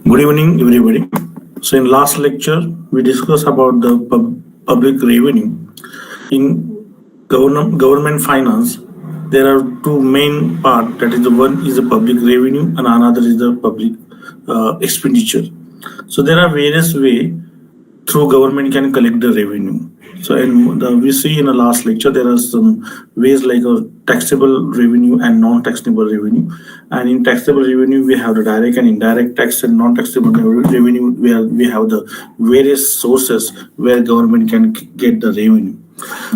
Good evening, everybody. So, in last lecture, we discussed about the public revenue. In government finance, there are two main part. That is, the one is the public revenue, and another is the public expenditure. So, there are various way through government can collect the revenue. So, we see in the last lecture there are some ways like a taxable revenue and non-taxable revenue. And in taxable revenue, we have the direct and indirect tax, and non-taxable revenue where we have the various sources where government can get the revenue.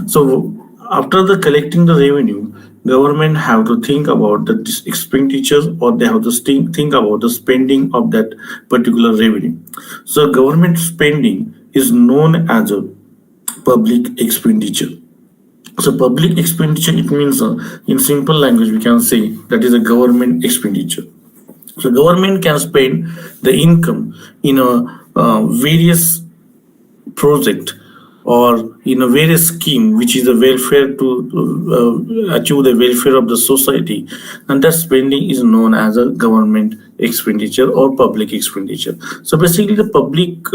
So, after the collecting the revenue, government have to think about the expenditures, or they have to think about the spending of that particular revenue. So, government spending is known as a public expenditure. So public expenditure, it means in simple language we can say that is a government expenditure. So government can spend the income in a various project or in a various scheme which is a welfare to achieve the welfare of the society, and that spending is known as a government expenditure or public expenditure. So basically the public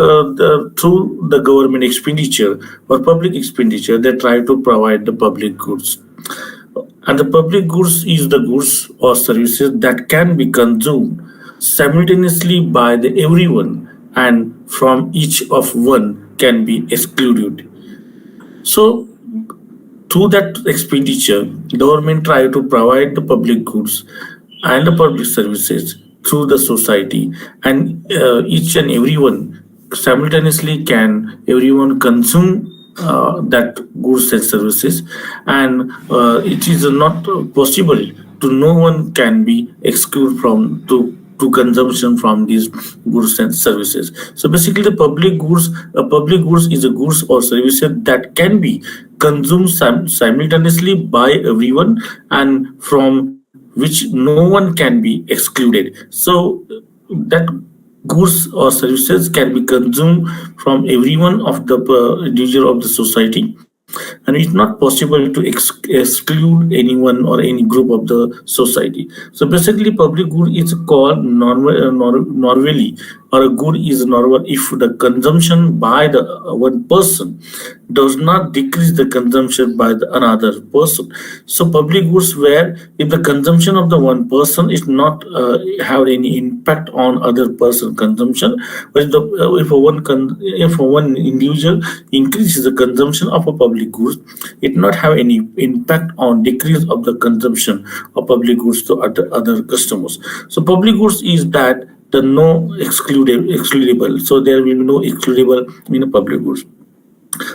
through the government expenditure or public expenditure, they try to provide the public goods, and the public goods is the goods or services that can be consumed simultaneously by the everyone, and from each of one can be excluded. So through that expenditure, government try to provide the public goods and the public services through the society, and each and everyone simultaneously can everyone consume that goods and services, and it is not possible to no one can be excluded from to consumption from these goods and services. So basically, the public goods is a goods or services that can be consumed simultaneously by everyone, and from which no one can be excluded. So that goods or services can be consumed from everyone of the individual of the society, and it's not possible to exclude anyone or any group of the society. So basically public good is called normally, or a good is normal if the consumption by the one person does not decrease the consumption by the another person. So public goods where if the consumption of the one person is not have any impact on other person consumption, but if one individual increases the consumption of a public goods, it not have any impact on decrease of the consumption of public goods to other customers. So public goods is that the no excludable. So there will be no excludable in a public goods.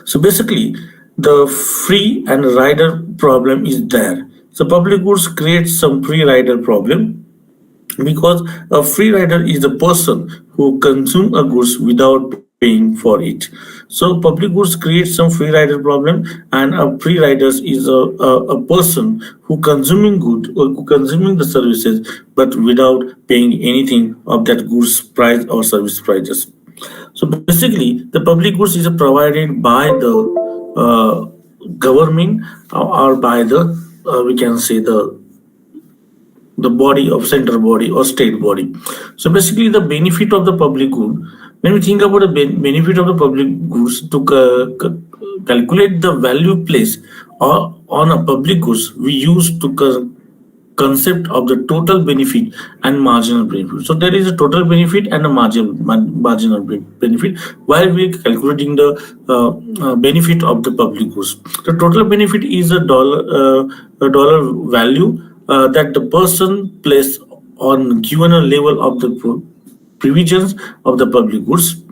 So basically, the free and rider problem is there. So public goods creates some free rider problem, because a free rider is a person who consume a goods without paying for it. So public goods create some free rider problem, and a free riders is a person who consuming good or who consuming the services but without paying anything of that goods price or service prices. So basically, the public goods is provided by the government, or by the we can say the body of center body or state body. So basically, the benefit of the public good. When we think about the benefit of the public goods, to calculate the value placed on a public goods, we use to concept of the total benefit and marginal benefit. So there is a total benefit and a marginal benefit while we calculating the benefit of the public goods. The total benefit is a dollar value that the person place on given a level of the provisions of the public goods,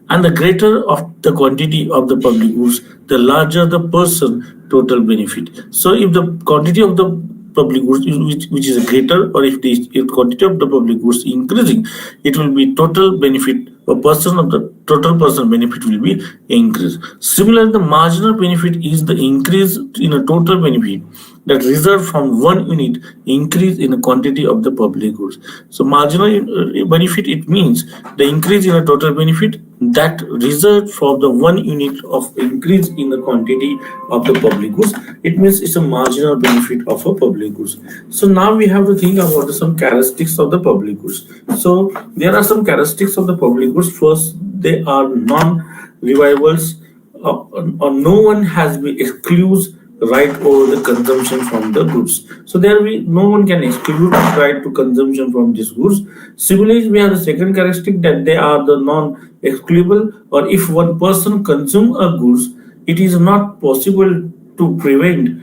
and the greater of the quantity of the public goods, the larger the person total benefit. So if the quantity of the public goods which is greater, or if the quantity of the public goods increasing, it will be total benefit a person of the total person benefit will be increased. Similarly, the marginal benefit is the increase in a total benefit that result from one unit increase in the quantity of the public goods. So marginal benefit, it means the increase in a total benefit that result from the one unit of increase in the quantity of the public goods. It means it's a marginal benefit of a public goods. So now we have to think about some characteristics of the public goods. So there are some characteristics of the public goods. First, they are non-revivables, or no one has been excludes right over the consumption from the goods. So there we no one can exclude right to consumption from these goods. Similarly, we have the second characteristic that they are the non-excludable, or if one person consume a goods, it is not possible to prevent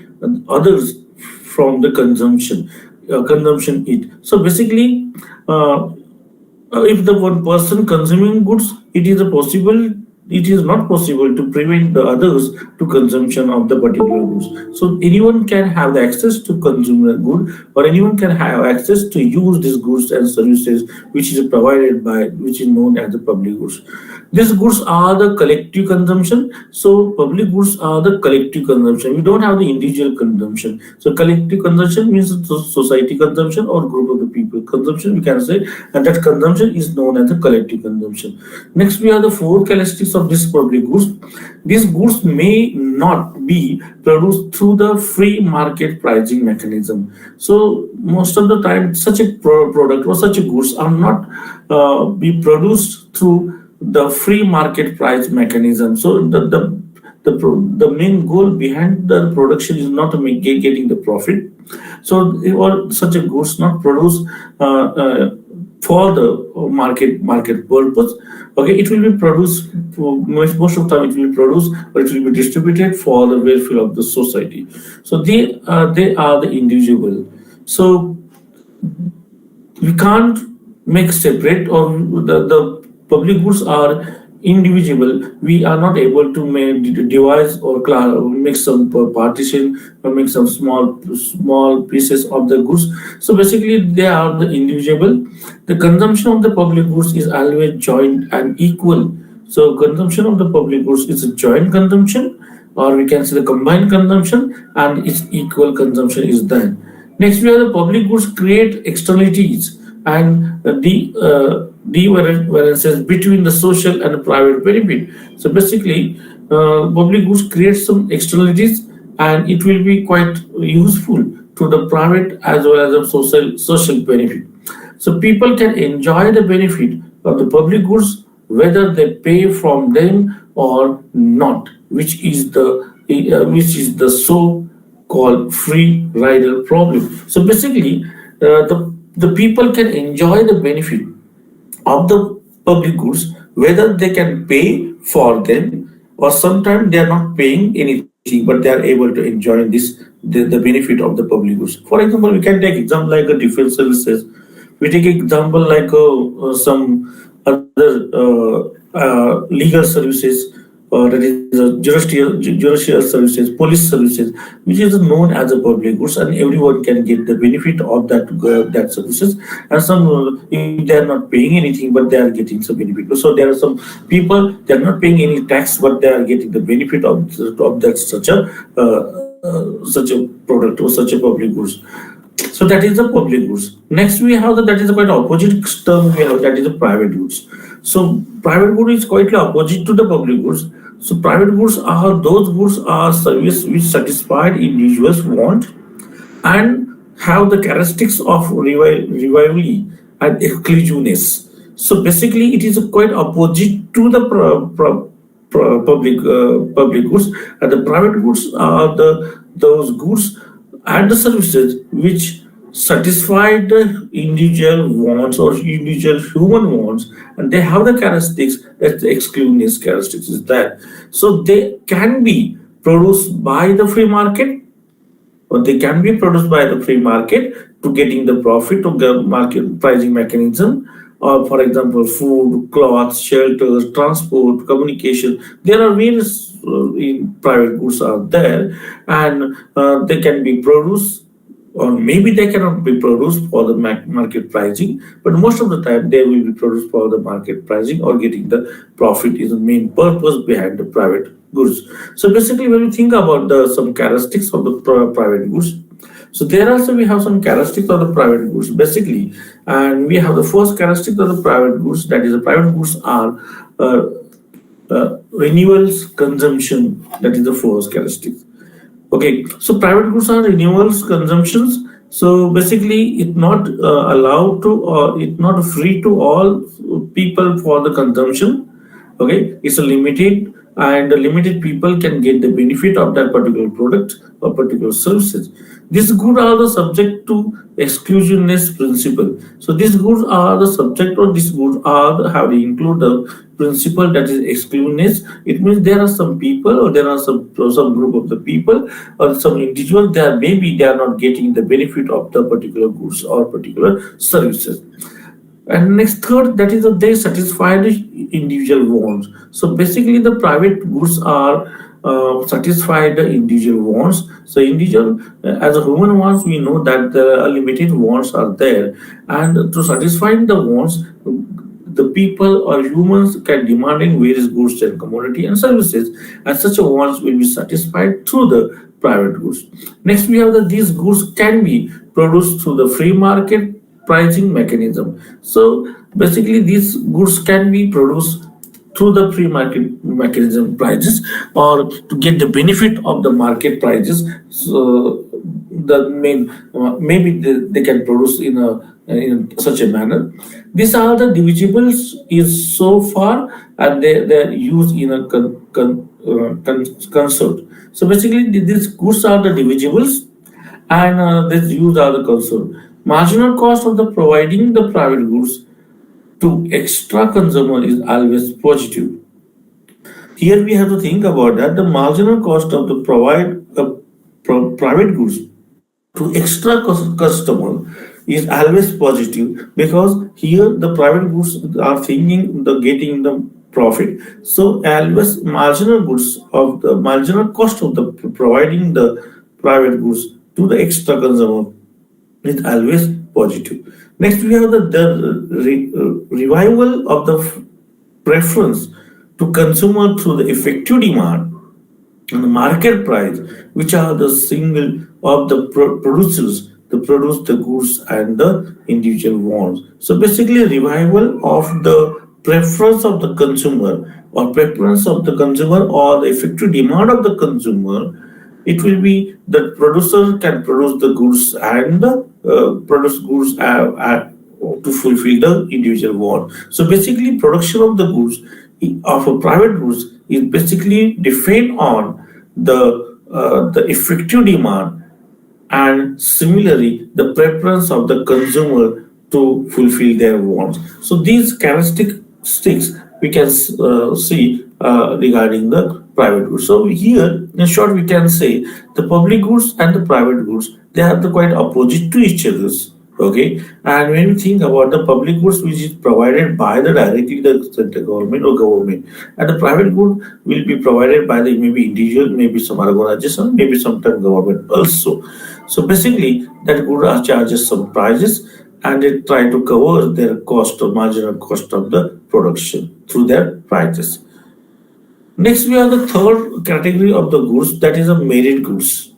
others from the consumption it. So basically, if the one person consuming goods, it is not possible to prevent the others to consumption of the particular goods. So anyone can have the access to consume the good, or anyone can have access to use these goods and services which is provided by, which is known as the public goods. These goods are the collective consumption. So public goods are the collective consumption. We don't have the individual consumption. So collective consumption means the society consumption or group of the people consumption, we can say, and that consumption is known as the collective consumption. Next, we have the four characteristics of these public goods. These goods may not be produced through the free market pricing mechanism. So most of the time, such a product or such a goods are not be produced through the free market price mechanism. So the main goal behind the production is not to getting the profit. So or such a goods not produced for the market purpose. Okay, it will be produced most of the time. It will be produced, or it will be distributed for the welfare of the society. So they are the individual. So we can't make separate, or the public goods are individual. We are not able to make devise or make some partition or make some small pieces of the goods. So basically, they are the individual. The consumption of the public goods is always joint and equal. So consumption of the public goods is a joint consumption, or we can say the combined consumption, and its equal consumption is done. Next, we have the public goods create externalities and the differences between the social and the private benefit. So basically, public goods create some externalities, and it will be quite useful to the private as well as the social benefit. So people can enjoy the benefit of the public goods whether they pay from them or not, which is the so-called free rider problem. So basically, the people can enjoy the benefit of the public goods whether they can pay for them, or sometimes they are not paying anything but they are able to enjoy the benefit of the public goods. For example, we can take example like a defense services. We take example like some other legal services, that is judicial services, police services, which is known as a public goods, and everyone can get the benefit of that services. And some, if they are not paying anything, but they are getting some benefit. So there are some people, they are not paying any tax, but they are getting the benefit of that such a product or such a public goods. So that is the public goods. Next, we have that is a quite opposite term we have, that is the private goods. So private goods is quite opposite to the public goods. So private goods are those goods are service which satisfied individuals' want and have the characteristics of rivalry and exclusiveness. So basically, it is quite opposite to the public goods, and the private goods are those goods and the services which satisfy the individual wants or individual human wants, and they have the characteristics that the exclusiveness characteristics is that. So they can be produced by the free market, or they can be produced by the free market to getting the profit of the market pricing mechanism. Or for example, food, clothes, shelters, transport, communication. There are various in private goods are there, and they can be produced or maybe they cannot be produced for the market pricing, but most of the time they will be produced for the market pricing or getting the profit is the main purpose behind the private goods. So basically, when we think about the some characteristics of the private goods, so there also we have some characteristics of the private goods basically, and we have the first characteristic of the private goods, that is the private goods are uh, renewals consumption. That is the first characteristic. Okay, so private goods are renewals consumptions. So basically, it not allowed to, or it not free to all people for the consumption. Okay, it's a limited, and the limited people can get the benefit of that particular product or particular services. These goods are the subject to exclusiveness principle. So these goods are the subject, or these goods are the, have to include the principle, that is exclusiveness. It means there are some people, or there are some group of the people or some individual, they are maybe they are not getting the benefit of the particular goods or particular services. And next third, that is that they satisfy the individual wants. So basically, the private goods are satisfy the individual wants. So individual, as a human wants, we know that the limited wants are there, and to satisfy the wants, the people or humans can demand in various goods and commodity and services, and such a wants will be satisfied through the private goods. Next, we have that these goods can be produced through the free market pricing mechanism. So basically, these goods can be produced through the free market mechanism prices, or to get the benefit of the market prices. So the main maybe they can produce in such a manner. These are the divisibles is so far, and they're used in a concert. So basically, these goods are the divisibles, and this use are the concern. Marginal cost of the providing the private goods to extra consumer is always positive. Here we have to think about that the marginal cost of the private goods to extra customer is always positive, because here the private goods are thinking the getting the profit. So always marginal goods of the marginal cost of the providing the private goods to the extra consumer is always positive. Next, we have the revival of the preference to consumer through the effective demand and the market price, which are the single of the producers to produce the goods and the individual wants. So basically, revival of the preference of the consumer, or preference of the consumer, or the effective demand of the consumer. It will be the producer can produce the goods and produce goods to fulfill the individual want. So basically, production of the goods of a private goods is basically depend on the effective demand, and similarly the preference of the consumer to fulfill their wants. So these characteristics we can see regarding the private goods. So here, in short, we can say the public goods and the private goods, they are the quite opposite to each other. Okay, and when we think about the public goods which is provided by the directly the central government or government, and the private good will be provided by the maybe individual, maybe some organization, maybe sometime government also. So basically, that good are charges some prices, and they try to cover their cost or marginal cost of the production through their prices. Next, we have the third category of the goods, that is a merit goods.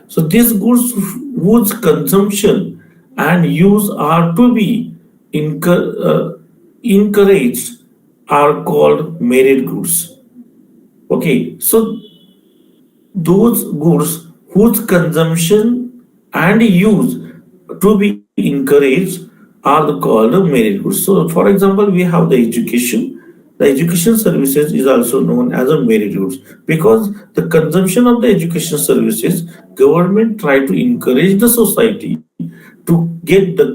So these goods whose consumption and use are to be encouraged are called merit goods. Okay, so those goods whose consumption and use to be encouraged are the called merit goods. So, for example, we have the education. The education services is also known as a merit goods, because the consumption of the education services, government try to encourage the society to get the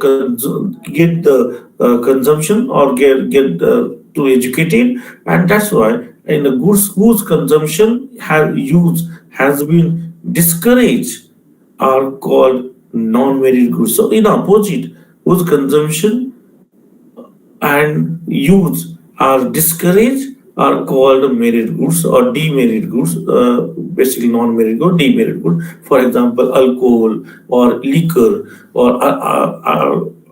consumption, or get to educated, and that's why in the goods whose consumption have use has been discouraged are called non-merit goods. So in opposite, whose consumption and use are discouraged are called merit goods or demerit goods, basically non-merit good, demerit good. For example, alcohol or liquor or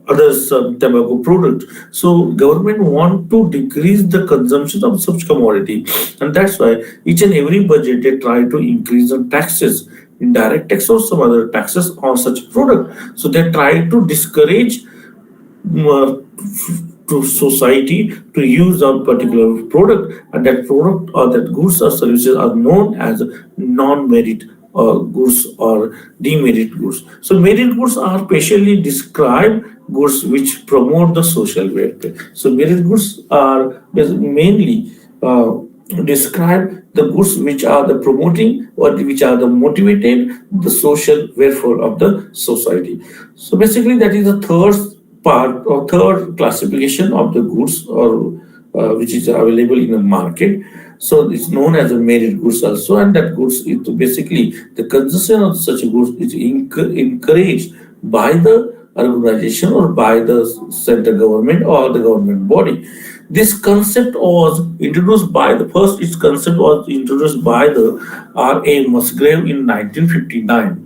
other tobacco product. So government want to decrease the consumption of such commodity, and that's why each and every budget they try to increase the taxes, indirect tax or some other taxes on such product. So they try to discourage uh, to society to use a particular product, and that product or that goods or services are known as non-merit goods or demerit goods. So merit goods are specially described goods which promote the social welfare. So merit goods are mainly describe the goods which are the promoting or which are the motivated the social welfare of the society. So basically that is the third part or third classification of the goods or which is available in the market. So it's known as a merit goods also, and that goods is basically the consumption of such goods is encouraged by the organization or by the central government or the government body. This concept was introduced by the first. Its concept was introduced by the R.A. Musgrave in 1959,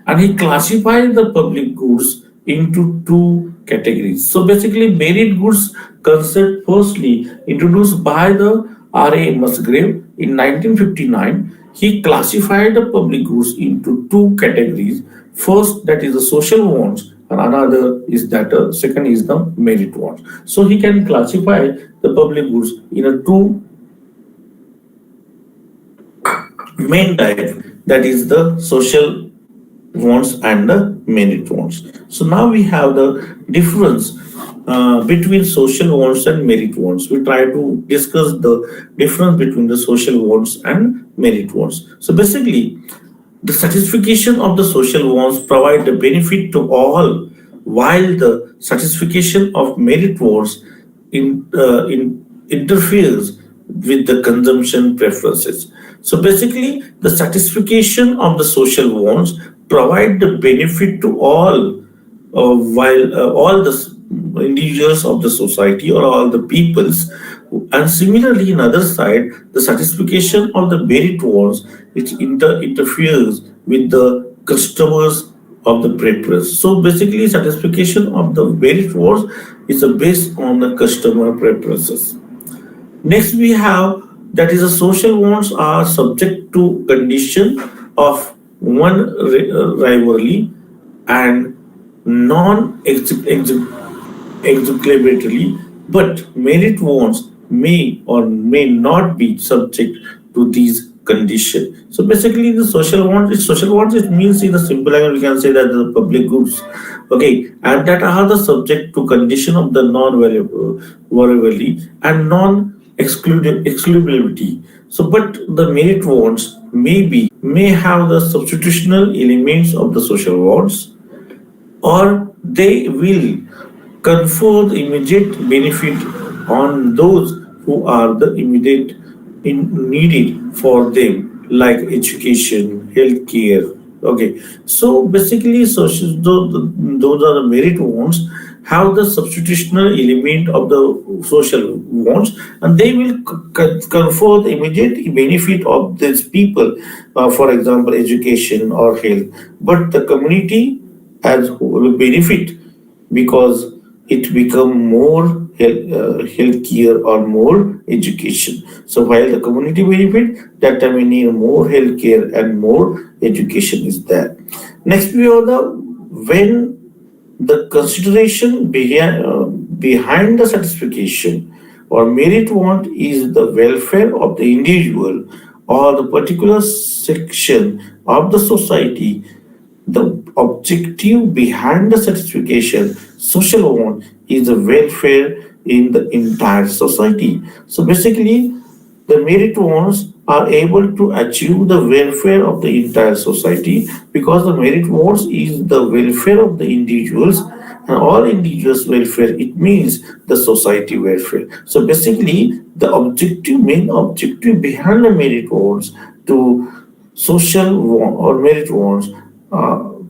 and he classified the public goods into two categories. So basically, merit goods concept firstly introduced by the R.A. Musgrave in 1959. He classified the public goods into two categories. First, that is the social wants, and another is that second is the merit wants. So he can classify the public goods in a two main type, that is the social wants and the merit wants. So now we have the difference between social wants and merit wants. We try to discuss the difference between the social wants and merit wants. So basically, the satisfaction of the social wants provide the benefit to all, while the satisfaction of merit wants interferes with the consumption preferences. So basically, the satisfaction of the social wants provide the benefit to all, while all the individuals of the society or all the peoples. And similarly, in other side, the satisfaction of the merit wants which interferes with the customers of the preference. So basically, satisfaction of the merit wants is based on the customer preferences. Next, we have that is the social wants are subject to condition of one rivalry and non-executively, but merit wants may or may not be subject to these conditions. So basically, the social wants it means in the simple language we can say that the public goods, okay, and that are the subject to condition of the non-variability and non-excludability. So, but the merit wants may have the substitutional elements of the social wants, or they will confer the immediate benefit on those who are the immediate needed for them, like education, healthcare. Okay, so basically, social those are the merit wants have the substitutional element of the social wants, and they will confer the immediate benefit of these people, for example, education or health. But the community as will benefit because it become more healthcare or more education. So while the community benefit, that time we need more healthcare and more education is there. Next, we have the when the consideration behind the satisfaction or merit want is the welfare of the individual or the particular section of the society. The objective behind the satisfaction social want is the welfare in the entire society. So basically, the merit wants are able to achieve the welfare of the entire society because the merit wants is the welfare of the individuals, and all individuals welfare it means the society welfare. So basically, the main objective behind the merit wants to social want or merit wants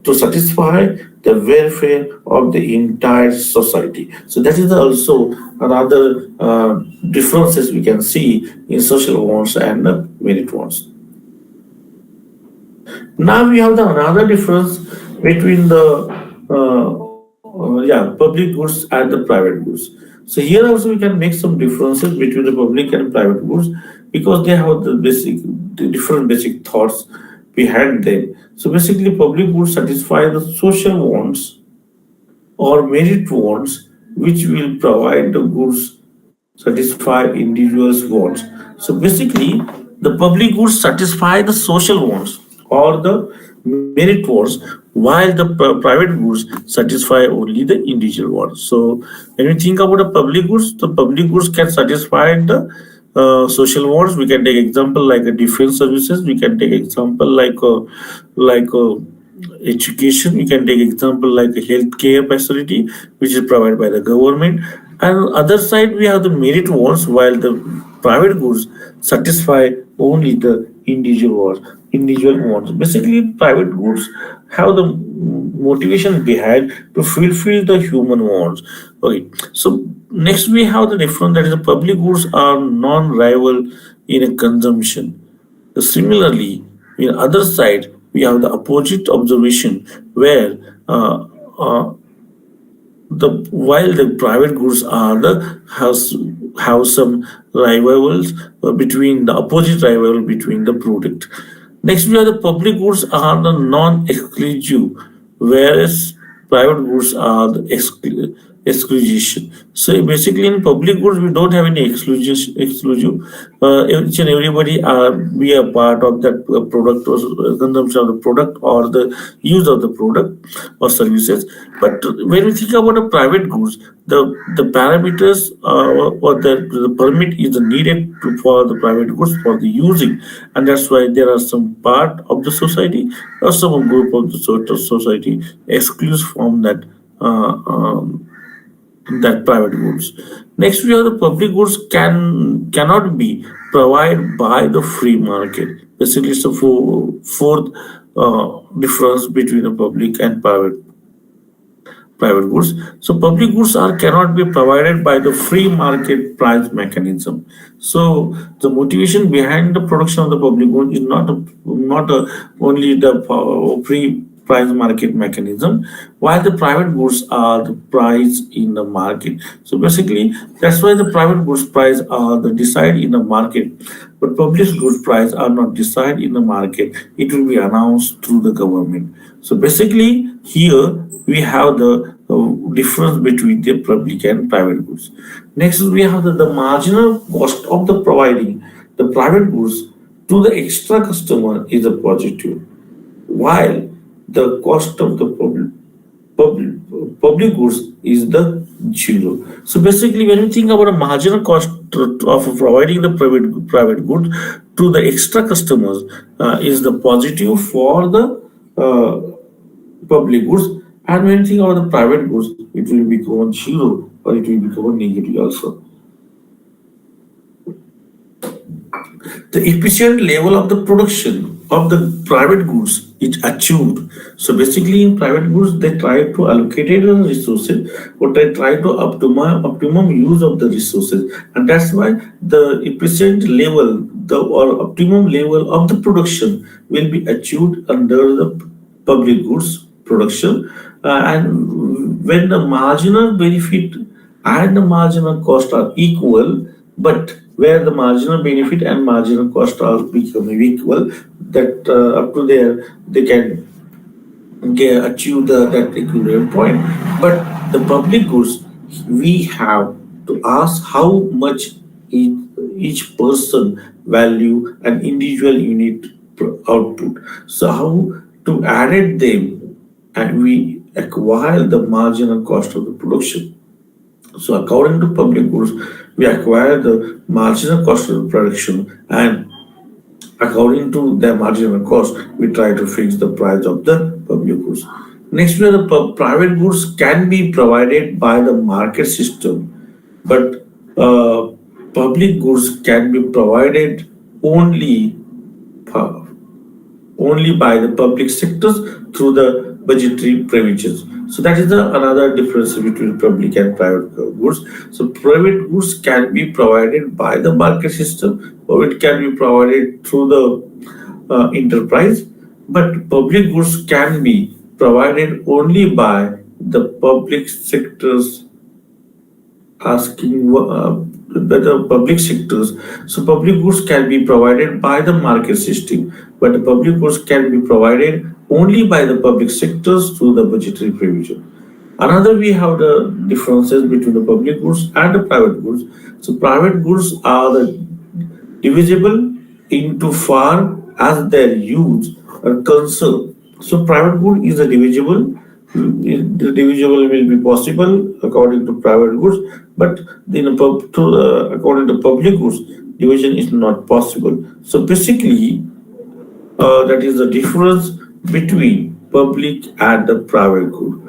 to satisfy the welfare of the entire society. So that is also another differences we can see in social wants and merit wants. Now we have the another difference between the public goods and the private goods. So here also we can make some differences between the public and private goods because they have the different basic thoughts behind them. So basically, public goods satisfy the social wants or merit wants, which will provide the goods satisfy individuals' wants. So basically, the public goods satisfy the social wants or the merit wants, while the private goods satisfy only the individual wants. So when we think about the public goods can satisfy the social wants. We can take example like a defense services. We can take example like education. We can take example like a healthcare facility which is provided by the government. And on the other side, we have the merit wants, while the private goods satisfy only the individual wants. Basically, private goods have the motivation behind to fulfill the human wants. Okay, so next we have the difference that is the public goods are non-rival in a consumption. Similarly, in other side, we have the opposite observation where uh, the while the private goods are the have some rivals between the opposite rival between the product. Next, we have the public goods are the non-exclusive, whereas private goods are the exclusion. So basically, in public goods, we don't have any exclusive. Each and everybody are be a part of that product or consumption of the product or the use of the product or services. But when we think about the private goods, the parameters or the permit is needed for the private goods for the using, and that's why there are some part of the society or some group of the society excludes from uh, um, that private goods. Next, we have the public goods cannot be provided by the free market. Basically, it's the fourth difference between the public and private goods. So public goods are cannot be provided by the free market price mechanism. So the motivation behind the production of the public goods is not only the free price market mechanism, while the private goods are the price in the market. So basically, that's why the private goods price are the decide in the market, but public goods price are not decide in the market. It will be announced through the government. So basically, here we have the difference between the public and private goods. Next, we have the marginal cost of the providing the private goods to the extra customer is a positive, while the cost of the public goods is the zero. So basically, when we think about a marginal cost of providing the private good to the extra customers is the positive for the public goods, and when you think about the private goods, it will become zero or it will become negative also. The efficient level of the production of the private goods is achieved. So basically, in private goods, they try to allocate the resources, or they try to optimum use of the resources, and that's why the efficient level, the or optimum level of the production will be achieved under the public goods production, and when the marginal benefit and the marginal cost are equal, but where the marginal benefit and marginal cost are becoming equal, that up to there they can achieve that equilibrium point. But the public goods, we have to ask how much each person value an individual unit output. So how to add them, and we acquire the marginal cost of the production. So according to public goods, we acquire the marginal cost of the production, and according to the marginal cost, we try to fix the price of the public goods. Next, we have the private goods can be provided by the market system, but public goods can be provided only uh, only by the public sectors through the budgetary provisions. So that is another difference between public and private goods. So private goods can be provided by the market system, or it can be provided through the enterprise, but public goods can be provided only by the public sectors asking the public sectors. So public goods can be provided by the market system, but the public goods can be provided only by the public sectors through the budgetary provision. Another, we have the differences between the public goods and the private goods. So private goods are the divisible into far as their use are concerned. So private good is a divisible. The divisible will be possible according to private goods, but according to public goods, division is not possible. So basically, that is the difference between public and the private good.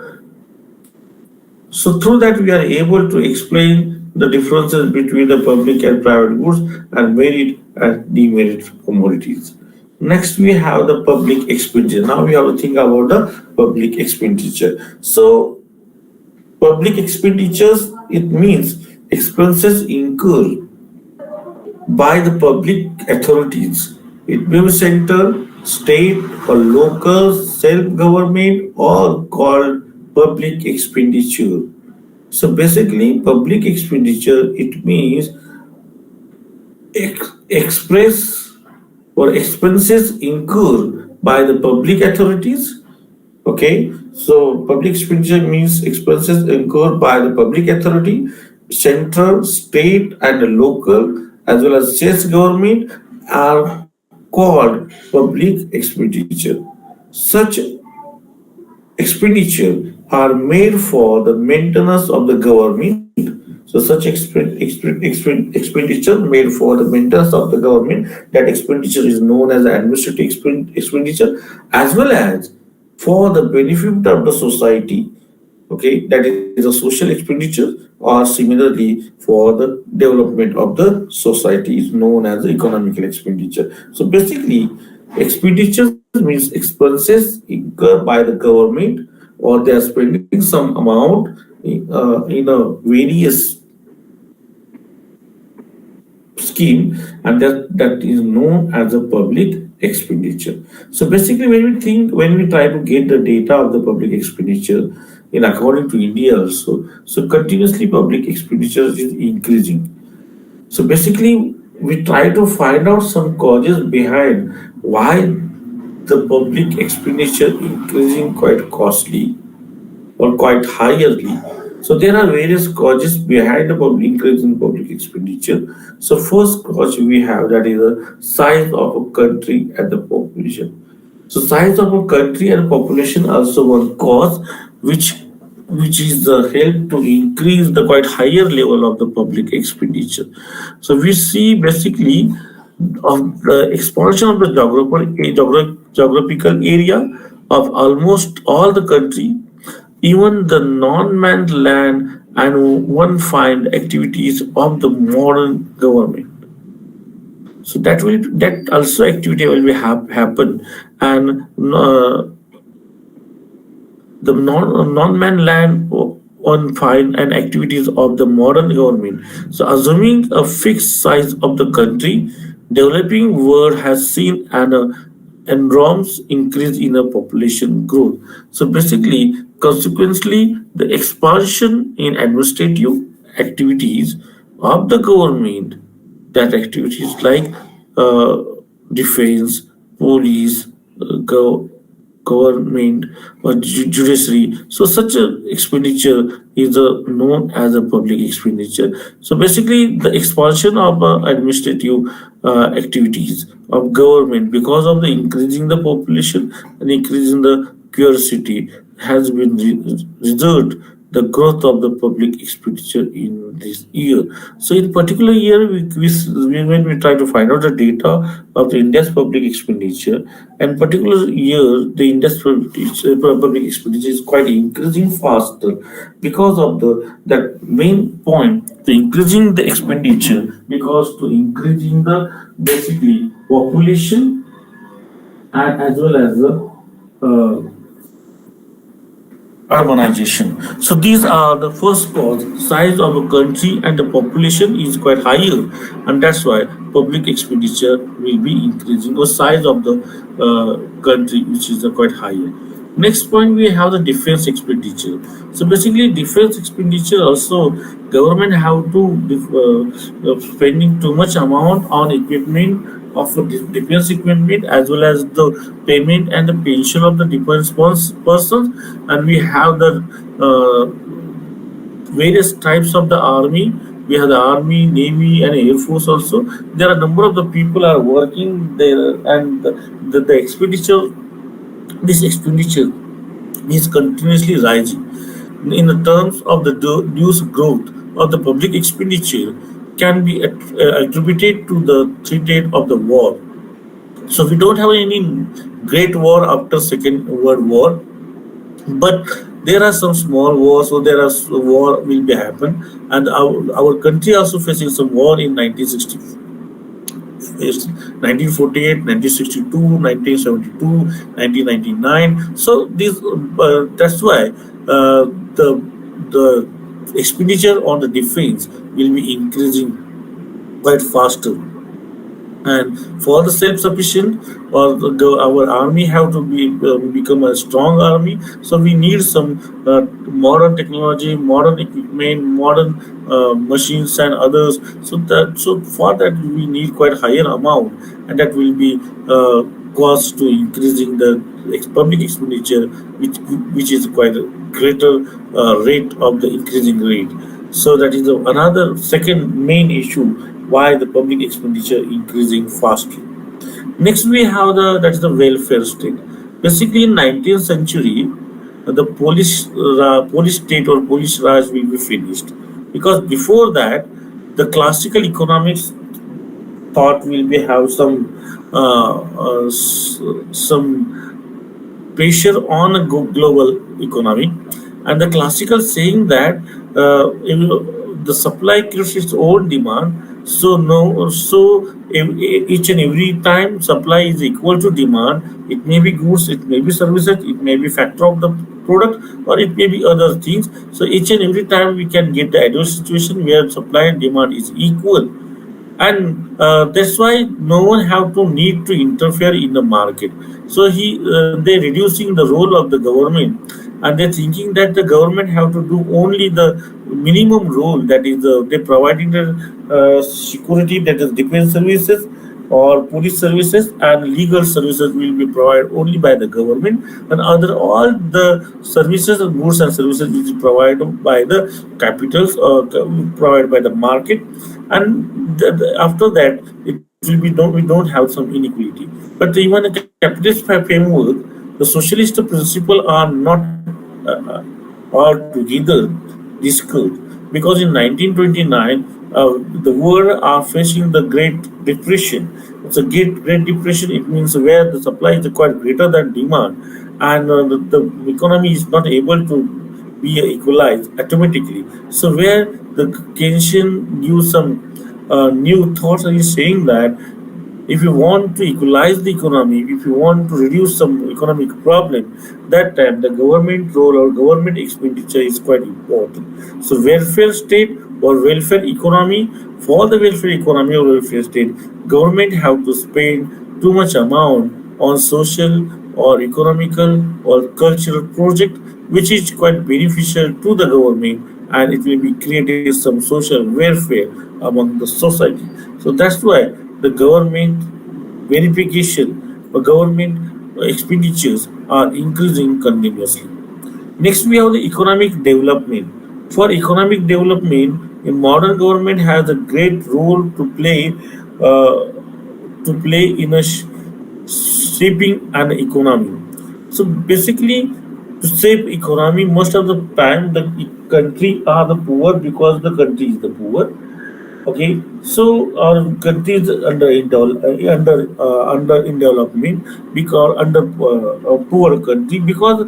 So through that, we are able to explain the differences between the public and private goods and merit and demerit commodities. Next, we have the public expenditure. Now we have to think about the public expenditure. So public expenditures, it means expenses incurred by the public authorities. It may be center, state, or local self-government, or called public expenditure. So basically, public expenditure, it means express or expenses incurred by the public authorities. Okay, so public expenditure means expenses incurred by the public authority, central, state, and the local, as well as state government, are called public expenditure. Such expenditure are made for the maintenance of the government. So such expenditure made for the maintenance of the government, that expenditure is known as administrative expenditure, as well as for the benefit of the society. Okay, that is a social expenditure, or similarly for the development of the society is known as the economical expenditure. So basically, expenditures means expenses incurred by the government, or they are spending some amount in a various scheme, and that is known as a public expenditure. So basically, when we try to get the data of the public expenditure in according to India also, so continuously public expenditure is increasing. So basically, we try to find out some causes behind why the public expenditure increasing quite costly or quite higherly. So there are various causes behind the public increase in public expenditure. So first cause we have, that is the size of a country and the population. So size of a country and population also one cause, which which is the help to increase the quite higher level of the public expenditure. So we see basically of the expansion of the geographical area of almost all the country, even the non-manned land and one find activities of the modern government. So that also activity will be happen, and the non-manned land on fine and activities of the modern government. So assuming a fixed size of the country, developing world has seen an enormous increase in the population growth. So basically, consequently, the expansion in administrative activities of the government, that activities like uh, defense, police, government, or judiciary. So such a expenditure is known as a public expenditure. So basically, the expansion of administrative activities of government because of the increasing the population and increasing the curiosity has been result the growth of the public expenditure in this year. So in particular year, when we try to find out the data of the India's public expenditure, and particular year, the India's public expenditure is quite increasing faster because of the that main point, to increasing the expenditure, because to increasing the basically population and as well as the uh, urbanization. So these are the first cause. Size of a country and the population is quite higher, and that's why public expenditure will be increasing. Or size of the country, which is quite higher. Next point, we have the defense expenditure. So basically, defense expenditure also government have to spending too much amount on equipment of the defense equipment, as well as the payment and the pension of the defense persons, and we have the uh, various types of the army. We have the army, navy, and air force also. There are a number of the people are working there, and the expenditure, this expenditure is continuously rising. In the terms of the dues growth of the public expenditure can be attributed to the threat of the war. So we don't have any great war after Second World War, but there are some small wars. So there are war will be happen, and our country also facing some war in 1960. It's 1948, 1962, 1972, 1999. So these that's why the expenditure on the defense will be increasing quite faster. And for the self-sufficient, or our army have to be become a strong army. So we need some modern technology, modern equipment, modern machines and others. So for that we need quite higher amount, and that will be cost to increasing the public expenditure, which is quite a greater rate of the increasing rate. So that is another second main issue why the public expenditure increasing fastly. Next, we have the that is the welfare state. Basically, in 19th century, the Polish state or Polish Raj will be finished, because before that, the classical economics thought will be have some pressure on a global economy, and the classical saying that the supply creates its own demand. So no, so each and every time supply is equal to demand. It may be goods, it may be services, it may be factor of the product, or it may be other things. So each and every time we can get the ideal situation where supply and demand is equal, and that's why no one have to need to interfere in the market. So they're reducing the role of the government, and they're thinking that the government have to do only the minimum role, that is they providing the security, that is defense services or police services, and legal services will be provided only by the government, and other all the services and goods and services which is provided by the capitals or provided by the market. And after that it will be don't, we don't have some inequality. But even a capitalist framework, the socialist principle are not altogether discussed, because in 1929 the world are facing the Great Depression. It's a Great Depression. It means where the supply is quite greater than demand, and the economy is not able to be equalized automatically. So where the Keynesian gives some new thoughts, and is saying that if you want to equalize the economy, if you want to reduce some economic problem, that time the government role or government expenditure is quite important. So welfare state or welfare economy, for the welfare economy or welfare state, government have to spend too much amount on social or economical or cultural project, which is quite beneficial to the government, and it will be created some social welfare among the society. So that's why the government verification or government expenditures are increasing continuously. Next, we have the economic development. For economic development, a modern government has a great role uh, to play in a shaping an economy. So basically, to shape economy, most of the time the country are the poor because the country is the poor. Okay, so our country is under in development, because under a poor country, because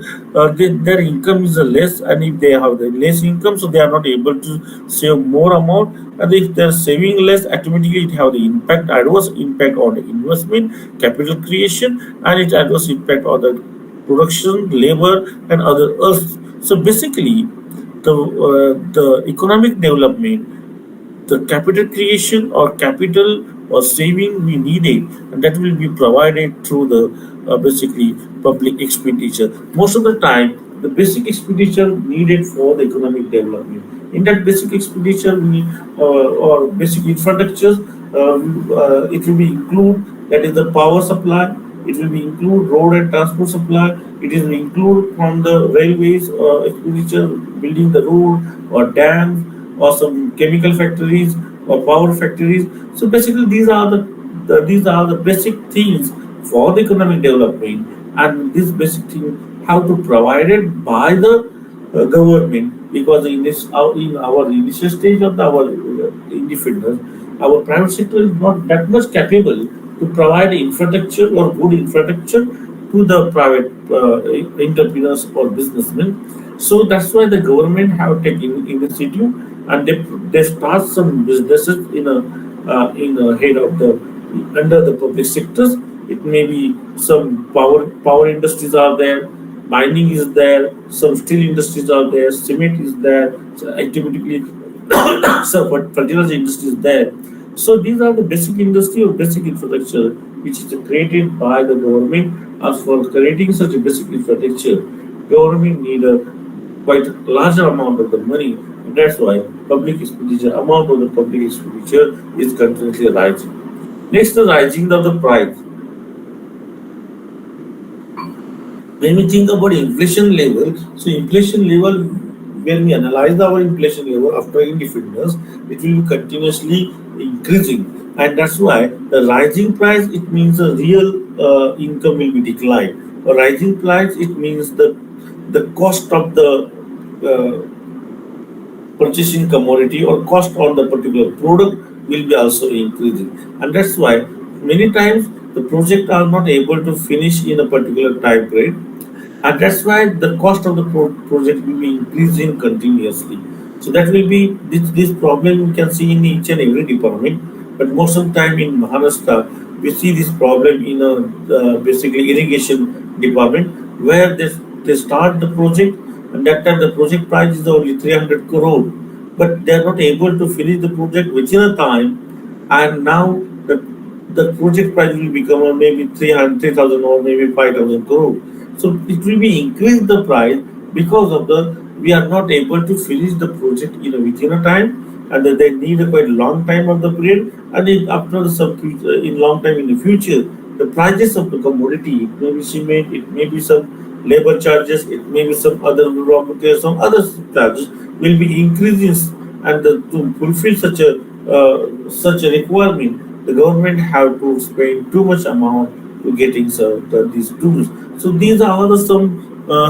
their income is less, and if they have the less income, so they are not able to save more amount, and if they are saving less, automatically it have the adverse impact on the investment, capital creation, and it adverse impact on the production, labor, and other earths. So basically, the economic development, the capital creation or capital or saving we needed, and that will be provided through the basically public expenditure. Most of the time, the basic expenditure needed for the economic development. In that basic expenditure, we or basic infrastructure, it will be include that is the power supply. It will be include road and transport supply. It will include from the railways expenditure, building the road or dams or some chemical factories or power factories. So basically, these are the basic things for the economic development, and this basic thing have to provided by the government, because in our initial stage of our independence, our private sector is not that much capable to provide infrastructure or good infrastructure to the private entrepreneurs or businessmen. So that's why the government have taken initiative, and they start some businesses in a head of the under the public sectors. It may be some power industries are there, mining is there, some steel industries are there, cement is there, so actively so fertilizer industry is there. So these are the basic industry or basic infrastructure which is created by the government. As for creating such a basic infrastructure, government need a quite larger amount of the money. And that's why public expenditure, amount of the public expenditure is continuously rising. Next, the rising of the price. When we think about inflation level, so inflation level, when we analyze our inflation level after independence, it will be continuously increasing, and that's why the rising price, it means the real income will be declined. A rising price, it means the cost of the uh, purchasing commodity or cost on the particular product will be also increasing, and that's why many times the project are not able to finish in a particular time frame, and that's why the cost of the project will be increasing continuously. So that will be this problem we can see in each and every department. But most of the time in Maharashtra, we see this problem in a basically irrigation department, where they start the project, and that time the project price is only 300 crore, but they are not able to finish the project within a time, and now the project price will become maybe 3,000 or maybe 5,000 crore. So it will be increase the price because of the we are not able to finish the project within a time, and that they need a quite long time of the period, and after some in long time in the future, the prices of the commodity, it may be cement, it may be some labor charges, it may be some other raw materials, some other charges will be increasing, and to fulfill such a requirement, the government have to spend too much amount to getting these tools. So these are the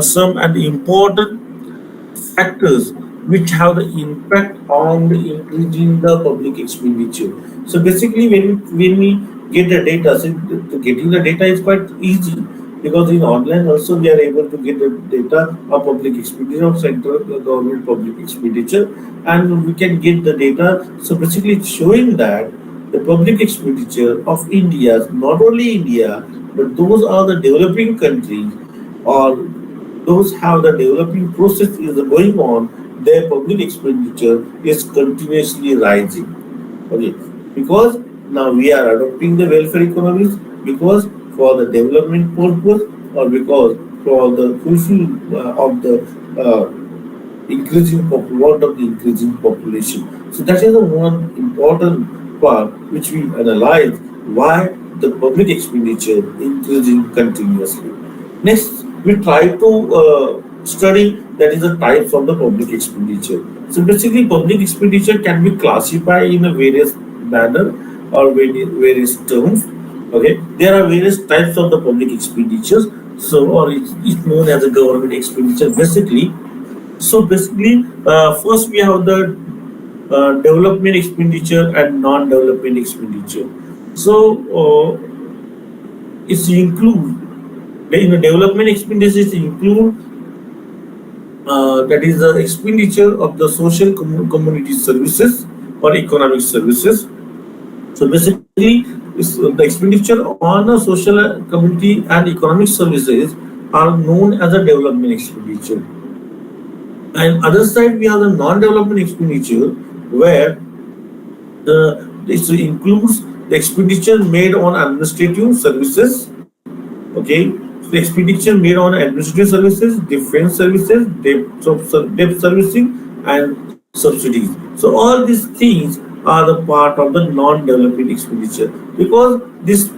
some and important factors which have the impact on the increasing the public expenditure. So basically, when we get the data, so getting the data is quite easy, because in online also we are able to get the data of public expenditure of central government public expenditure, and we can get the data. So basically, it's showing that the public expenditure of India, not only India, but those are the developing countries, or those have the developing process is going on, their public expenditure is continuously rising. Okay, because now we are adopting the welfare economies, because for the development purpose, or because for the fulfill of the uh, what of the increasing population. So that is the one important part which we analyze why the public expenditure increasing continuously. Next, we try to study that is the types of the public expenditure. So basically, public expenditure can be classified in a various manner or various terms. Okay, there are various types of the public expenditures. So, or it's known as a government expenditure. First we have the development expenditure and non-development expenditure. So, it's include in the development expenditures include that is the expenditure of the social community services or economic services. So basically, the expenditure on social community and economic services are known as a development expenditure. And other side we have the non-development expenditure where this includes the expenditure made on administrative services. Okay, so the expenditure made on administrative services, defense services, debt servicing, and subsidies. So all these things are the part of the non-development expenditure because this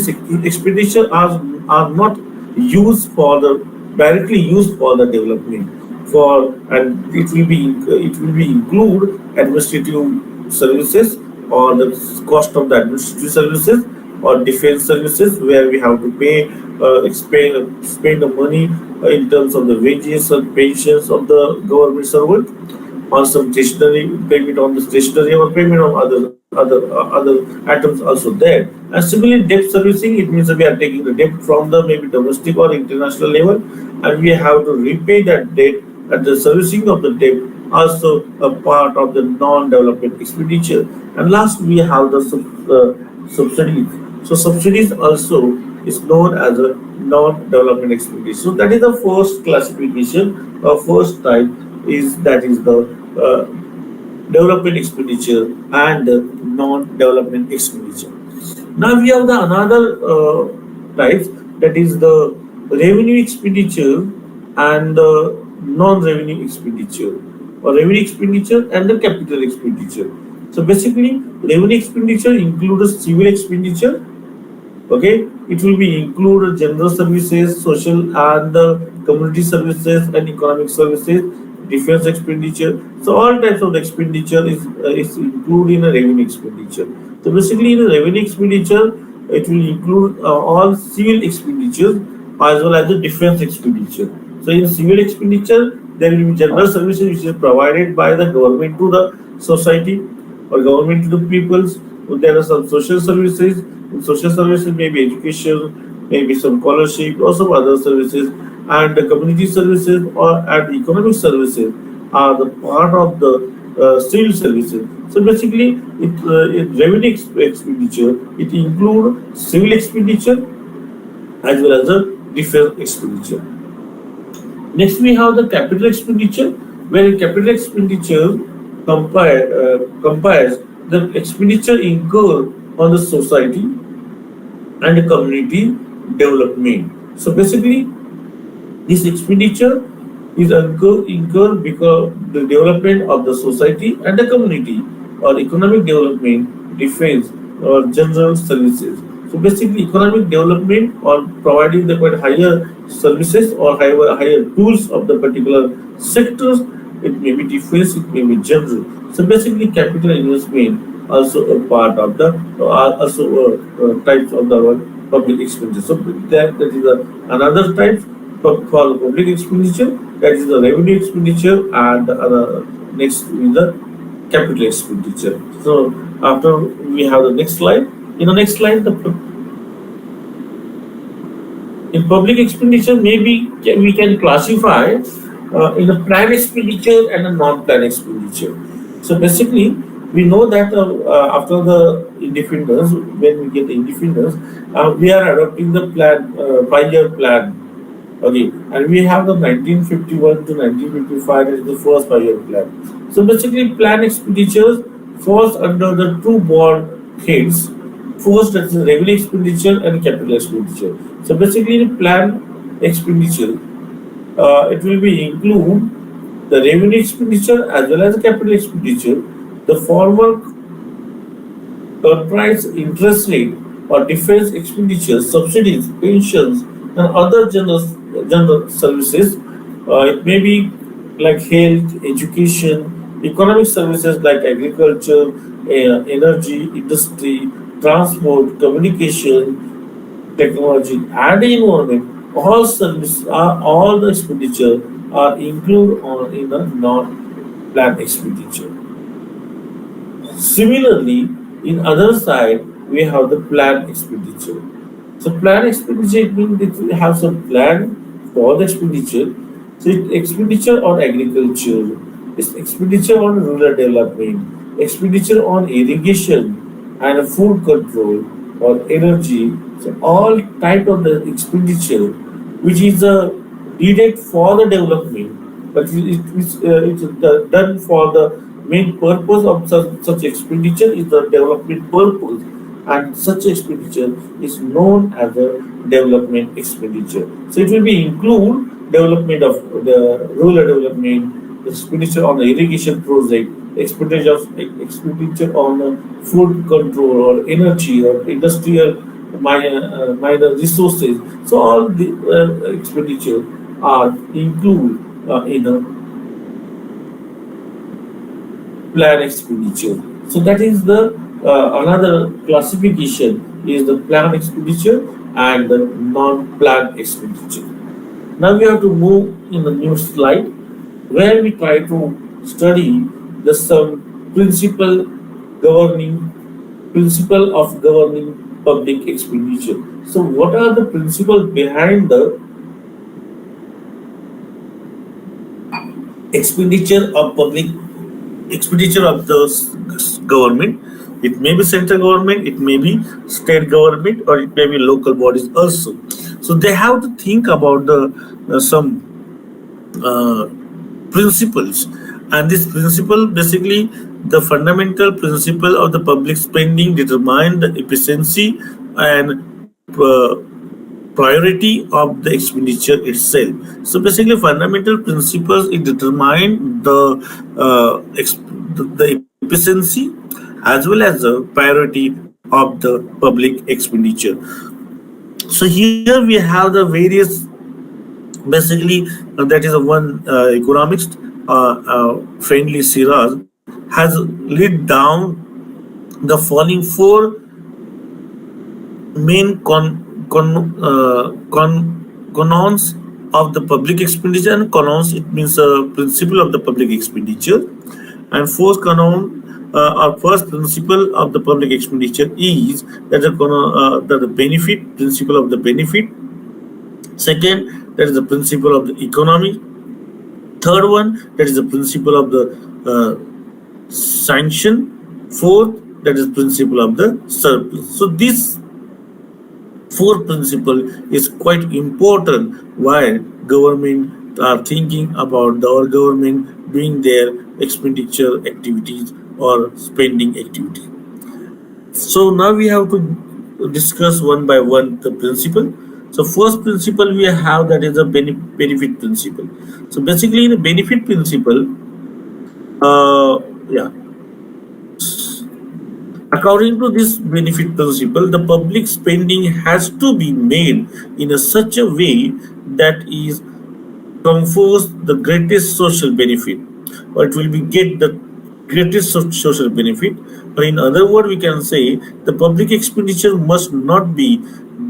expenditure are not used for the directly used for the development for and it will be include administrative services or the cost of the administrative services or defense services where we have to pay spend the money in terms of the wages or pensions of the government servant on some stationery payment on the stationery or payment of other items also there. And similarly, debt servicing it means that we are taking the debt from the maybe domestic or international level, and we have to repay that debt. And the servicing of the debt also a part of the non-development expenditure. And last we have the subsidies. So subsidies also is known as a non-development expenditure. So that is the first classification or first type is the uh, development expenditure and the non-development expenditure. Now we have the another types that is the revenue expenditure and the non-revenue expenditure or revenue expenditure and the capital expenditure. So basically, revenue expenditure includes civil expenditure. Okay, it will be include general services, social and community services and economic services, defense expenditure. So all types of expenditure is included in a revenue expenditure. So basically, in a revenue expenditure, it will include all civil expenditures as well as the defense expenditure. So in civil expenditure, there will be general services which is provided by the government to the society or government to the peoples. There are some social services. In social services, maybe education, maybe some scholarship, or some other services, and the community services or and economic services are the part of the civil services. So basically, revenue expenditure it includes civil expenditure as well as the defense expenditure. Next, we have the capital expenditure, where capital expenditure compares the expenditure incurred on the society and the community development. So basically, this expenditure is incurred because the development of the society and the community or economic development, defense or general services. So basically, economic development or providing the quite higher services or higher tools of the particular sectors. It may be defense, it may be general. So basically, capital investment also a part of the also types of the public expenditure. So that is another type for the public expenditure. That is the revenue expenditure, and the other next is the capital expenditure. So after we have the next slide. In the next slide, in public expenditure, maybe we can classify in a planned expenditure and a non-planned expenditure. So basically, we know that after the independence, when we get the independence, we are adopting the plan, 5-year plan. Okay, and we have the 1951 to 1955 is the first 5-year plan. So basically, planned expenditures falls under the two broad heads. First, that's the revenue expenditure and capital expenditure. So basically, the planned expenditure, it will be include the revenue expenditure as well as the capital expenditure. The former comprise interest rate or defense expenditures, subsidies, pensions, and other general services. It may be like health, education, economic services like agriculture, energy, industry, transport, communication, technology, and the environment. All the expenditure are included in the non-planned expenditure. Similarly, in other side, we have the planned expenditure. So planned expenditure it means that we have some plan for the expenditure. So expenditure on agriculture, it's expenditure on rural development, expenditure on irrigation and food control or energy. So all type of the expenditure which is needed for the development, but it's done for the main purpose of such expenditure is the development purpose, and such expenditure is known as a development expenditure. So it will be include development of the rural development, expenditure on the irrigation project, expenditure on food control or energy or industrial minor resources. So all the expenditure are included in a plan expenditure. So that is the another classification is the plan expenditure and the non-plan expenditure. Now we have to move in the new slide where we try to study the some principle governing principle of governing public expenditure. So what are the principles behind the expenditure of the government? It may be central government, it may be state government, or it may be local bodies also. So they have to think about the some uh, principles, and this principle basically the fundamental principle of the public spending determine the efficiency and priority of the expenditure itself. So basically fundamental principles it determine the efficiency as well as the priority of the public expenditure. So here we have the various basically that is a one economist friendly Siraj has laid down the following four main canons of the public expenditure. And canons it means a principle of the public expenditure. And fourth canon or first principle of the public expenditure is that the benefit principle of the benefit. Second, that is the principle of the economy. Third one, that is the principle of the sanction. Fourth, that is principle of the surplus. So this fourth principle is quite important while government are thinking about the or government doing their expenditure activities or spending activity. So now we have to discuss one by one the principle. So first principle we have that is the benefit principle. So basically the benefit principle, yeah, according to this benefit principle, the public spending has to be made in a such a way that is confers the greatest social benefit, or it will be get the greatest social benefit. Or in other words, we can say the public expenditure must not be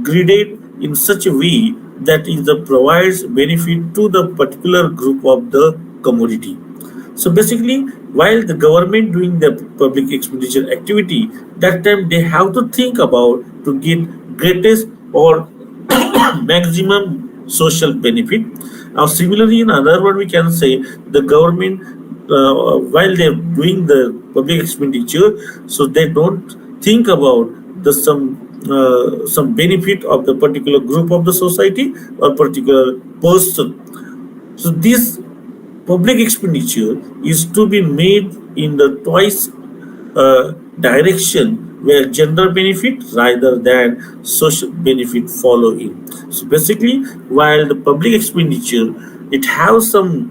graded in such a way that is the provides benefit to the particular group of the commodity. So basically, while the government doing the public expenditure activity, that time they have to think about to get greatest or maximum social benefit. Now, similarly, in other word, we can say the government, while they're doing the public expenditure, so they don't think about the some benefit of the particular group of the society or particular person. So this public expenditure is to be made in the twice direction where gender benefit rather than social benefit follow in. So basically, while the public expenditure it has some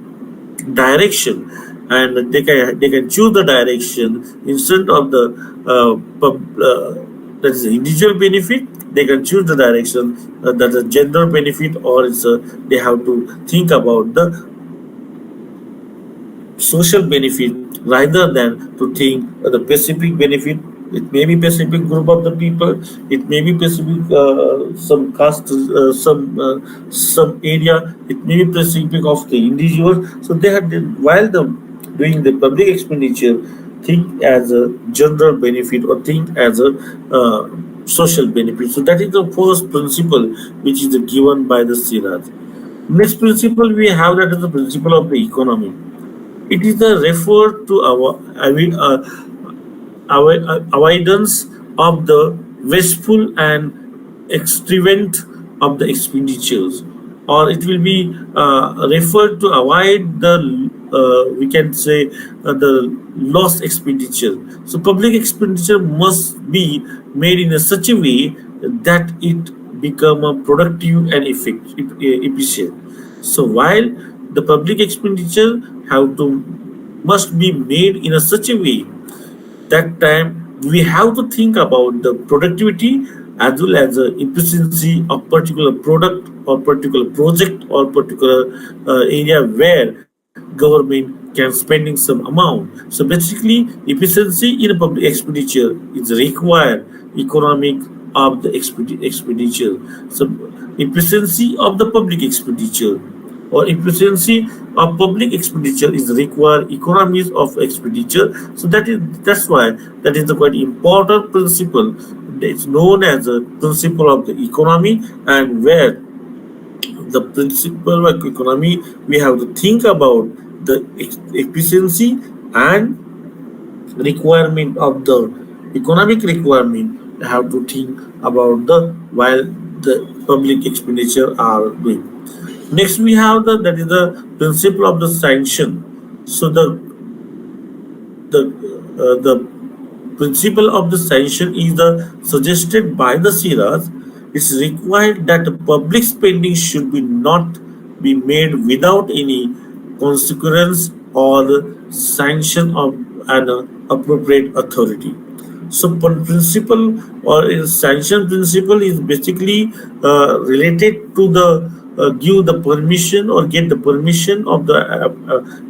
direction and they can choose the direction instead of the that is the individual benefit, they can choose the direction that is gender benefit, or they have to think about the social benefit rather than to think the specific benefit. It may be specific group of the people, it may be specific some caste, some area, it may be specific of the individual. So they had while the doing the public expenditure, think as a general benefit or think as a social benefit. So that is the first principle which is given by the Siraj. Next principle we have that is the principle of the economy. It is the refer to avoidance of the wasteful and extravagant of the expenditures. or it will be referred to avoid the we can say the lost expenditure. So public expenditure must be made in a such a way that it become a productive and efficient. So while the public expenditure have to must be made in a such a way that time we have to think about the productivity as well as the efficiency of particular product or particular project or particular area where government can spending some amount. So basically efficiency in a public expenditure is required economic of the expenditure. So efficiency of the public expenditure or efficiency of public expenditure is required economies of expenditure. So that's why that is the quite important principle. It's known as the principle of the economy, and where the principle of economy we have to think about the efficiency and requirement of the economic requirement have to think about the while the public expenditure are doing. Next, we have the that is the principle of the sanction. So the principle of the sanction is the suggested by the Siras. It's required that the public spending should be not be made without any consequence or sanction of an appropriate authority. So principle or sanction principle is basically related to the give the permission or get the permission of the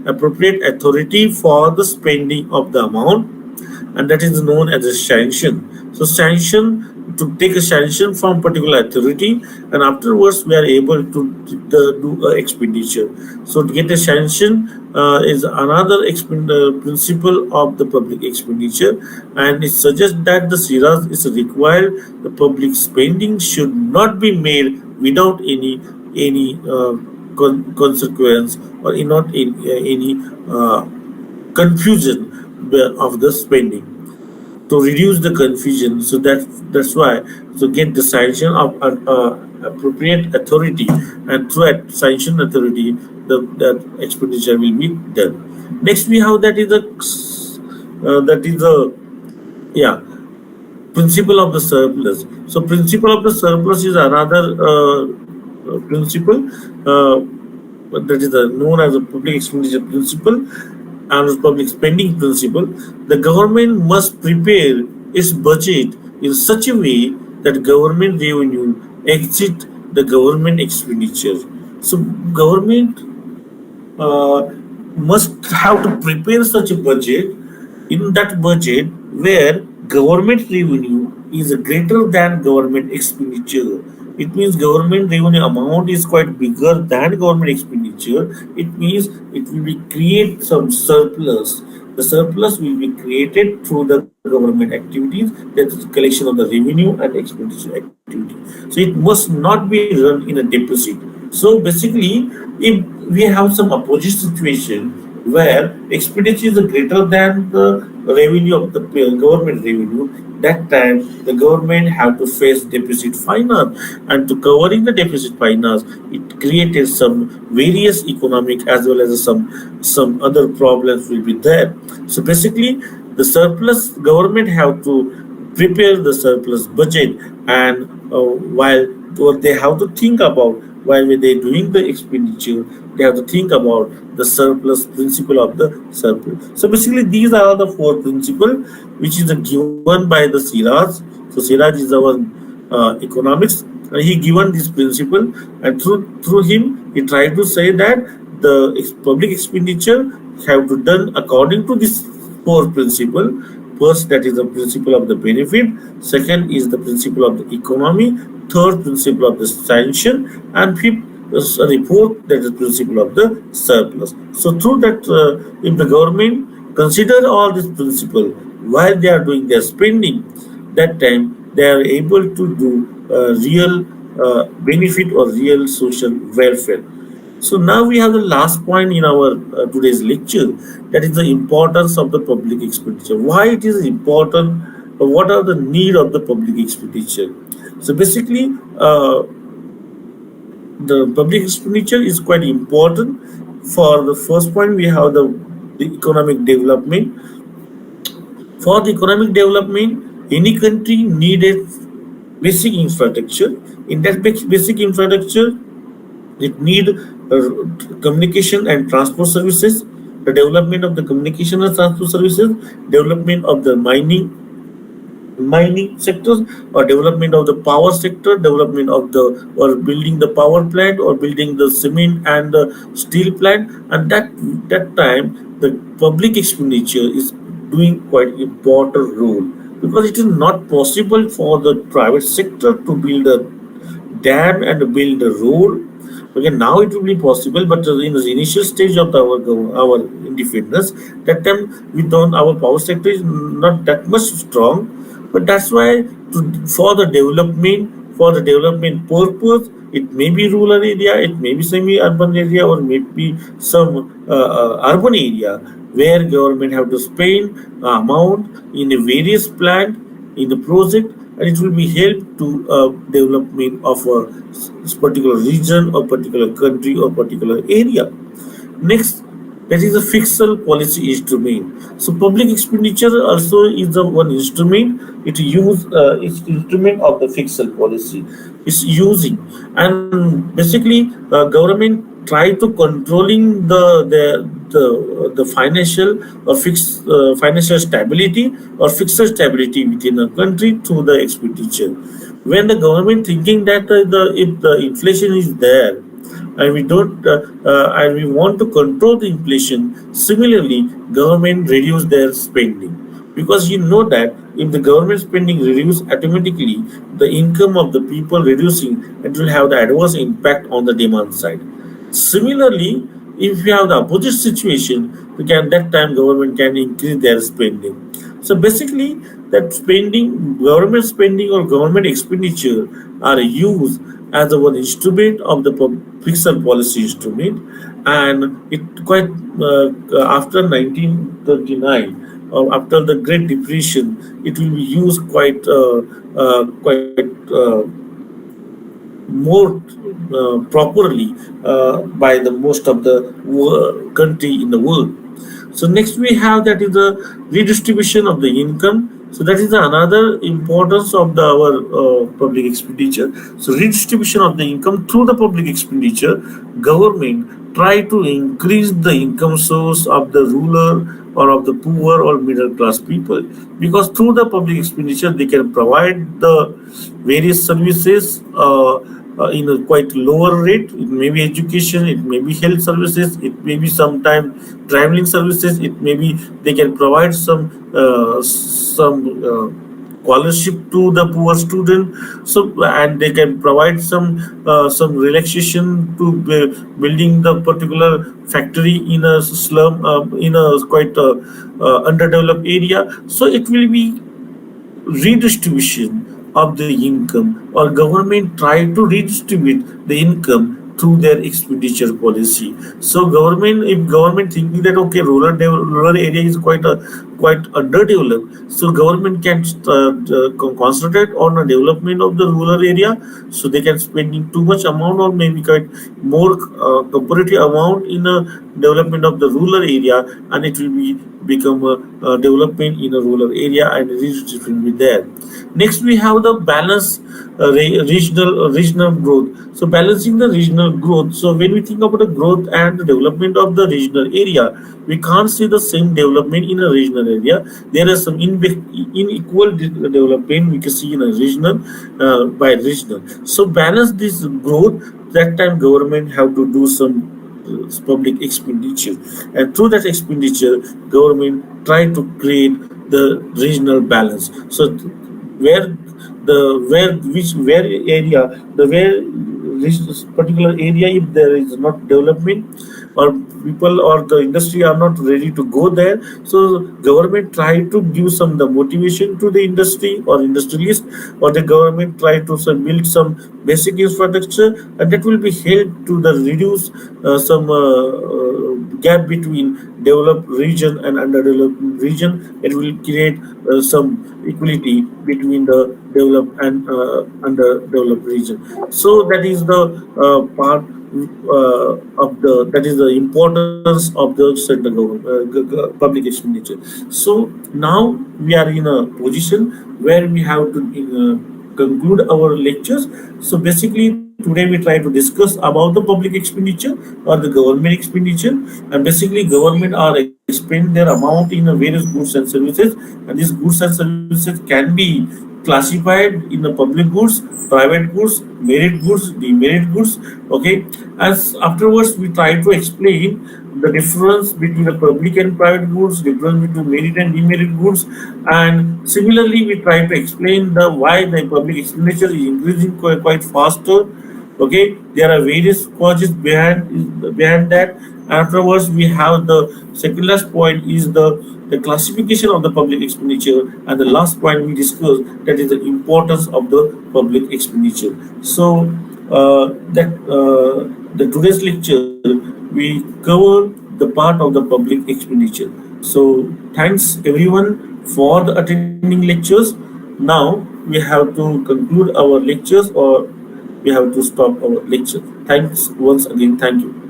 appropriate authority for the spending of the amount, and that is known as a sanction. So sanction to take a sanction from particular authority, and afterwards we are able to do expenditure. So to get a sanction is another principle of the public expenditure, and it suggests that the SIRAS is required. The public spending should not be made without any consequence or not in any confusion of the spending, to reduce the confusion. So that's why to get the sanction of an appropriate authority, and through that sanction authority that expenditure will be done. Next we have that is the yeah principle of the surplus. So principle of the surplus is another principle that is known as a public expenditure principle and public spending principle. The government must prepare its budget in such a way that government revenue exceed the government expenditure. So government uh, must have to prepare such a budget. In that budget where government revenue is greater than government expenditure, it means government revenue amount is quite bigger than government expenditure. It means it will be create some surplus. The surplus will be created through the government activities, that is collection of the revenue and expenditure activity. So it must not be run in a deficit. So basically, if we have some opposite situation where expenditure is greater than the revenue of the government revenue, that time the government have to face deficit finance, and to covering the deficit finance, it created some various economic as well as some other problems will be there. So basically, the surplus government have to prepare the surplus budget, and while what they have to think about while they doing the expenditure, they have to think about the surplus principle of the surplus. So basically, these are the four principles which is given by the Siraj. So Siraj is our economics, and he given this principle, and through him he tried to say that the public expenditure have to done according to this four principle. First, that is the principle of the benefit. Second is the principle of the economy. Third, principle of the sanction, and fifth, report, that is principle of the surplus. So through that, if the government consider all these principle while they are doing their spending, that time they are able to do real benefit or real social welfare. So now we have the last point in our today's lecture, that is the importance of the public expenditure. Why it is important? What are the need of the public expenditure? So basically, the public expenditure is quite important. For the first point, we have the economic development. For the economic development, any country needed basic infrastructure. In that basic infrastructure, it need communication and transport services, the development of the communication and transport services, development of the mining sectors, or development of the power sector, development of the, or building the power plant, or building the cement and the steel plant. And that time the public expenditure is doing quite important role, because it is not possible for the private sector to build a dam and build a road. Okay, now it will be possible, but in the initial stage of our independence, that time we don't, our power sector is not that much strong. But that's why, for the development, for the development purpose, it may be rural area, it may be semi-urban area, or maybe some urban area, where government have to spend amount in a various plant in the project, and it will be help to development of a particular region or particular country or particular area. Next, that is a fiscal policy instrument. So public expenditure also is the one instrument. It's instrument of the fiscal policy. It's using, and basically government try to controlling the financial or fixed financial stability or fiscal stability within a country through the expenditure. When the government thinking that the if the inflation is there, and we don't and we want to control the inflation, similarly government reduce their spending, because you know that if the government spending reduce, automatically the income of the people reducing, it will have the adverse impact on the demand side. Similarly, if we have the opposite situation, we can that time government can increase their spending. So basically, that spending, government spending or government expenditure are used as a one instrument of the fiscal policy instrument, and it quite after 1939 or after the Great Depression, it will be used quite more properly by the most of the country in the world. So next we have, that is the redistribution of the income. So that is another importance of the our public expenditure. So redistribution of the income through the public expenditure, government try to increase the income source of the ruler or of the poor or middle class people, because through the public expenditure they can provide the various services in a quite lower rate. It may be education, it may be health services, it may be sometime traveling services, it may be they can provide some scholarship to the poor student. So, and they can provide some relaxation to building the particular factory in a slum, in a quite underdeveloped area. So it will be redistribution of the income, or government try to redistribute the income through their expenditure policy. So government, if government thinking that okay, rural area is quite underdeveloped, so government can concentrate on the development of the rural area, so they can spending too much amount or maybe quite more comparative amount in a development of the rural area, and it will be become a development in a rural area, and it will be there. Next, we have the balance regional growth. So balancing the regional growth. So when we think about the growth and the development of the regional area, we can't see the same development in a regional area. There is some unequal development we can see in a regional by regional. So balance this growth. That time government have to do some public expenditure, and through that expenditure government try to create the regional balance. So where where area, the where this particular area, if there is not development, or people or the industry are not ready to go there, so government try to give some the motivation to the industry or industrialist, or the government try to build some basic infrastructure, and that will be help to the reduce some gap between developed region and underdeveloped region. It will create some equality between the developed and underdeveloped region. So that is the part of the that is the importance of the central government public expenditure. So now we are in a position where we have to conclude our lectures. So basically today we try to discuss about the public expenditure or the government expenditure, and basically government are expend their amount in a various goods and services, and these goods and services can be classified in the public goods, private goods, merit goods, demerit goods. Okay, as afterwards we try to explain the difference between the public and private goods, difference between merit and demerit goods, and similarly we try to explain the why the public expenditure is increasing quite faster. Okay, there are various causes behind that. Afterwards we have the second last point is the classification of the public expenditure, and the last point we discussed, that is the importance of the public expenditure. So that the today's lecture we cover the part of the public expenditure. So thanks everyone for the attending lectures. Now we have to conclude our lectures, or we have to stop our lecture. Thanks once again. Thank you.